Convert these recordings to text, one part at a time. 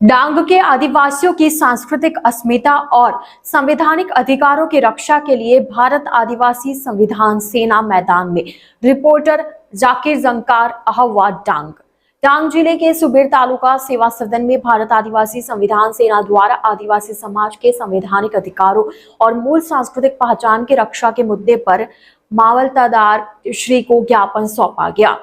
डांग के आदिवासियों की सांस्कृतिक अस्मिता और संवैधानिक अधिकारों की रक्षा के लिए भारत आदिवासी संविधान सेना मैदान में। रिपोर्टर जाकिर जंकार, अहवा, डांग। डांग जिले के सुबीर तालुका सेवा सदन में भारत आदिवासी संविधान सेना द्वारा आदिवासी समाज के संवैधानिक अधिकारों और मूल सांस्कृतिक पहचान की रक्षा के मुद्दे पर मामलतदार श्री को ज्ञापन सौंपा गया।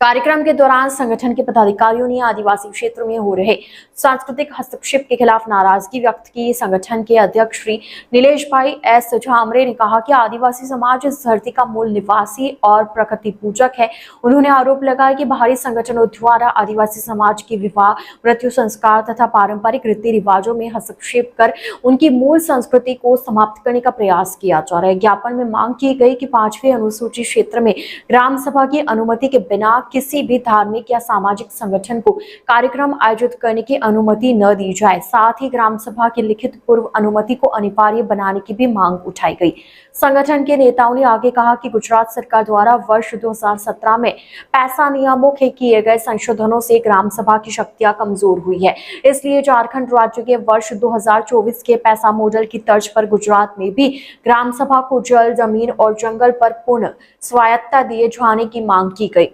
कार्यक्रम के दौरान संगठन के पदाधिकारियों ने आदिवासी क्षेत्र में हो रहे सांस्कृतिक हस्तक्षेप के खिलाफ नाराजगी व्यक्त की। संगठन के अध्यक्ष श्री नीलेश भाई एस झामरे ने कहा कि आदिवासी समाज इस धरती का मूल निवासी और प्रकृति पूजक है। उन्होंने आरोप लगाया कि बाहरी संगठनों द्वारा आदिवासी समाज के विवाह, मृत्यु संस्कार तथा पारंपरिक रीति रिवाजों में हस्तक्षेप कर उनकी मूल संस्कृति को समाप्त करने का प्रयास किया जा रहा है। ज्ञापन में मांग की गई कि 5वीं अनुसूची क्षेत्र में ग्राम सभा की अनुमति के बिना किसी भी धार्मिक या सामाजिक संगठन को कार्यक्रम आयोजित करने की अनुमति न दी जाए। साथ ही ग्राम सभा की लिखित पूर्व अनुमति को अनिवार्य बनाने की भी मांग उठाई गई। संगठन के नेताओं ने आगे कहा कि गुजरात सरकार द्वारा वर्ष 2017 में पैसा नियमों के किए गए संशोधनों से ग्राम सभा की शक्तियां कमजोर हुई है। इसलिए झारखंड राज्य के वर्ष 2024 के पैसा मॉडल की तर्ज पर गुजरात में भी ग्राम सभा को जल, जमीन और जंगल पर पूर्ण स्वायत्तता दिए जाने की मांग की गई।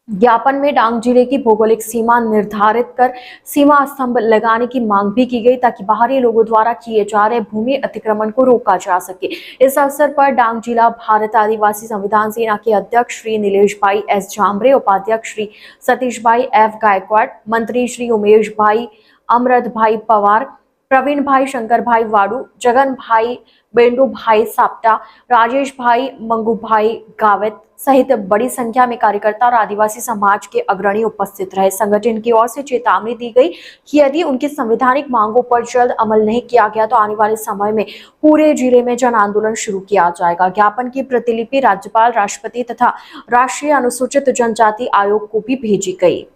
ज्ञापन में डांग जिले की भौगोलिक सीमा निर्धारित कर सीमा स्तंभ लगाने की मांग भी की गई ताकि बाहरी लोगों द्वारा किए जा रहे भूमि अतिक्रमण को रोका जा सके। इस अवसर पर डांग जिला भारत आदिवासी संविधान सेना के अध्यक्ष श्री नीलेश भाई एस झामरे, उपाध्यक्ष श्री सतीश भाई एफ गायकवाड़, मंत्री श्री उमेश भाई, अमृत भाई पवार, प्रवीण भाई, शंकर भाई वाडू, जगन भाई, बेंडू भाई साप्टा, राजेश भाई, मंगू भाई गावित सहित बड़ी संख्या में कार्यकर्ता और आदिवासी समाज के अग्रणी उपस्थित रहे। संगठन की ओर से चेतावनी दी गई कि यदि उनकी संवैधानिक मांगों पर जल्द अमल नहीं किया गया तो आने वाले समय में पूरे जिले में जन आंदोलन शुरू किया जाएगा। ज्ञापन की प्रतिलिपि राज्यपाल, राष्ट्रपति तथा राष्ट्रीय अनुसूचित जनजाति आयोग को भी भेजी गई।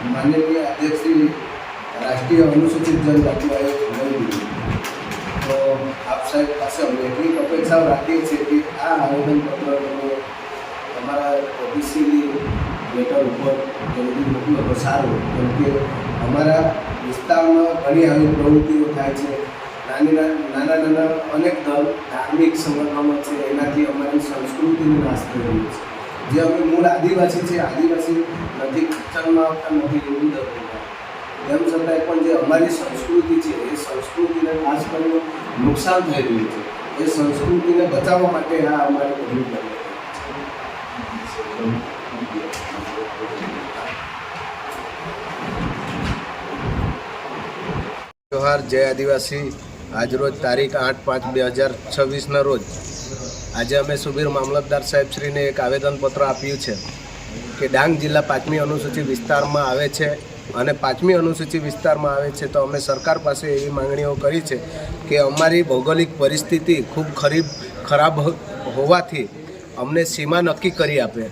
माननीय अध्यक्ष राष्ट्रीय अनुसूचित जनजाति आयोग तो आप साहेब પાસે અમે એટલી અપેક્ષાઓ રાખીએ છીએ કે આ આવેદનપત્ર તમે તમારા ઓફિશિયલી લેટર ઉપર જલ્દી મોકલો તો સારું, કેમ કે અમારા વિસ્તારમાં ઘણી આવી પ્રવૃત્તિઓ થાય છે। નાના અનેક ધાર્મિક સંગઠનો છે, એનાથી અમારી સંસ્કૃતિનો નાશ થઈ રહ્યો છે। જે અમે મૂળ આદિવાસી છે, આદિવાસી નથી કિચનમાં આવતા, નથી હિન્દુ ધર્મમાં, તેમ છતાંય પણ જે અમારી સંસ્કૃતિ છે એ સંસ્કૃતિને ખાસ કરીને નુકસાન થઈ રહ્યું છે। એ સંસ્કૃતિને બચાવવા માટે આ અમારી પહેલી પગલું જોહાર જય આદિવાસી। આજરોજ તારીખ 8/5/2026 રોજ આજે અમે સુબીર મામલતદાર સાહેબશ્રીને એક આવેદનપત્ર આપ્યું છે કે ડાંગ જિલ્લા 5મી અનુસૂચિ વિસ્તારમાં આવે છે અને 5મી અનુસૂચિ વિસ્તારમાં આવે છે તો અમે સરકાર પાસે એવી માંગણીઓ કરી છે કે અમારી ભૌગોલિક પરિસ્થિતિ ખૂબ ખરાબ હોવાથી અમને સીમા નક્કી કરી આપે।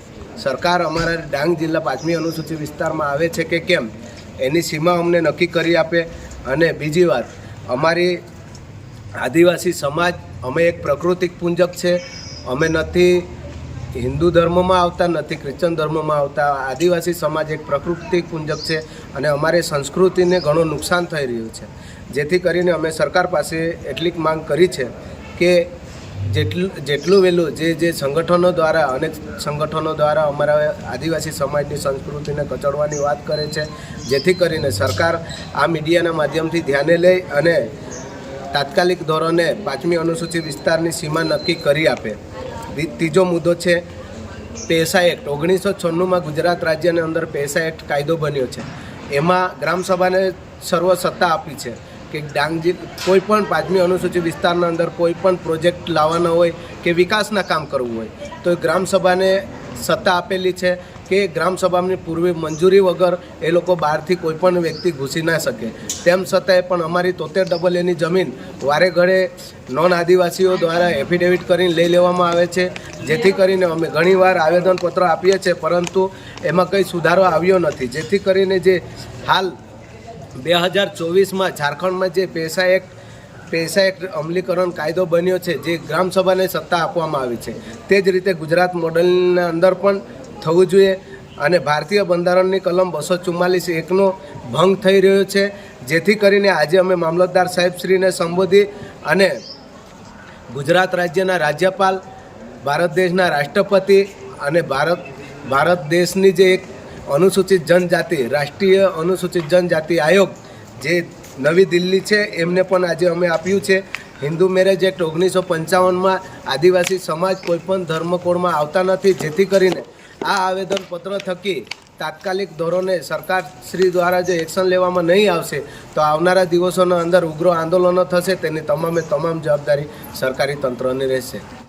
સરકાર અમારા ડાંગ જિલ્લા 5મી અનુસૂચિ વિસ્તારમાં આવે છે કે કેમ એની સીમા અમને નક્કી કરી આપે। અને બીજી વાત, અમારી આદિવાસી સમાજ અમે એક પ્રાકૃતિક પૂંજક છે। અમે નથી હિન્દુ ધર્મમાં આવતા, નથી ક્રિશ્ચન ધર્મમાં આવતા। આદિવાસી સમાજ એક પ્રાકૃતિક પૂંજક છે અને અમારી સંસ્કૃતિને ઘણું નુકસાન થઈ રહ્યું છે। જેથી કરીને અમે સરકાર પાસે એટલી માંગ કરી છે કે જેટલું વહેલું જે સંગઠનો દ્વારા, અનેક સંગઠનો દ્વારા અમારા આદિવાસી સમાજની સંસ્કૃતિને કચડવાની વાત કરે છે, જેથી કરીને સરકાર આ મીડિયાના માધ્યમથી ધ્યાને લઈ અને તાત્કાલિક ધોરણે 5મી અનુસૂચિત વિસ્તારની સીમા નક્કી કરી આપે। ત્રીજો મુદ્દો છે પેસા એક્ટ। 1996માં ગુજરાત રાજ્યની અંદર પેસા એક્ટ કાયદો બન્યો છે। એમાં ગ્રામસભાને સર્વ સત્તા આપી છે કે ડાંગ કોઈ પણ 5મી અનુસૂચિત વિસ્તારના અંદર કોઈ પણ પ્રોજેક્ટ લાવવાના હોય કે વિકાસના કામ કરવું હોય તો ગ્રામસભાને સત્તા આપેલી છે કે ગ્રામસભાની પૂર્વે મંજૂરી વગર એ લોકો બહારથી કોઈ પણ વ્યક્તિ ઘૂસી ના શકે। તેમ છતાંય પણ અમારી 73 એની જમીન વારે ઘડે નોન આદિવાસીઓ દ્વારા એફિડેવિટ કરીને લઈ લેવામાં આવે છે, જેથી કરીને અમે ઘણીવાર આવેદનપત્ર આપીએ છીએ પરંતુ એમાં કંઈ સુધારો આવ્યો નથી। જેથી કરીને જે હાલ 2024માં ઝારખંડમાં જે પેસા એક્ટ અમલીકરણ કાયદો બન્યો છે, જે ગ્રામસભાને સત્તા આપવામાં આવી છે, તે જ રીતે ગુજરાત મોડલના અંદર પણ થવું જોઈએ। અને ભારતીય બંધારણની કલમ 244(1) ભંગ થઈ રહ્યો છે, જેથી કરીને આજે અમે મામલતદાર સાહેબશ્રીને સંબોધી અને ગુજરાત રાજ્યના રાજ્યપાલ, ભારત દેશના રાષ્ટ્રપતિ અને ભારત દેશની જે એક અનુસૂચિત જનજાતિ રાષ્ટ્રીય અનુસૂચિત જનજાતિ આયોગ જે નવી દિલ્હી છે એમને પણ આજે અમે આપ્યું છે. હિન્દુ મેરેજ એક્ટ 1955માં આદિવાસી સમાજ કોઈપણ ધર્મકોડમાં આવતા નથી, જેથી કરીને આ આવેદનપત્ર થકી તાત્કાલિક ધોરણે સરકાર શ્રી દ્વારા જે એક્શન લેવામાં નહીં આવશે તો આવનારા દિવસોના અંદર ઉગ્ર આંદોલનો થશે. તેની તમામે તમામ જવાબદારી સરકારી તંત્રની રહેશે.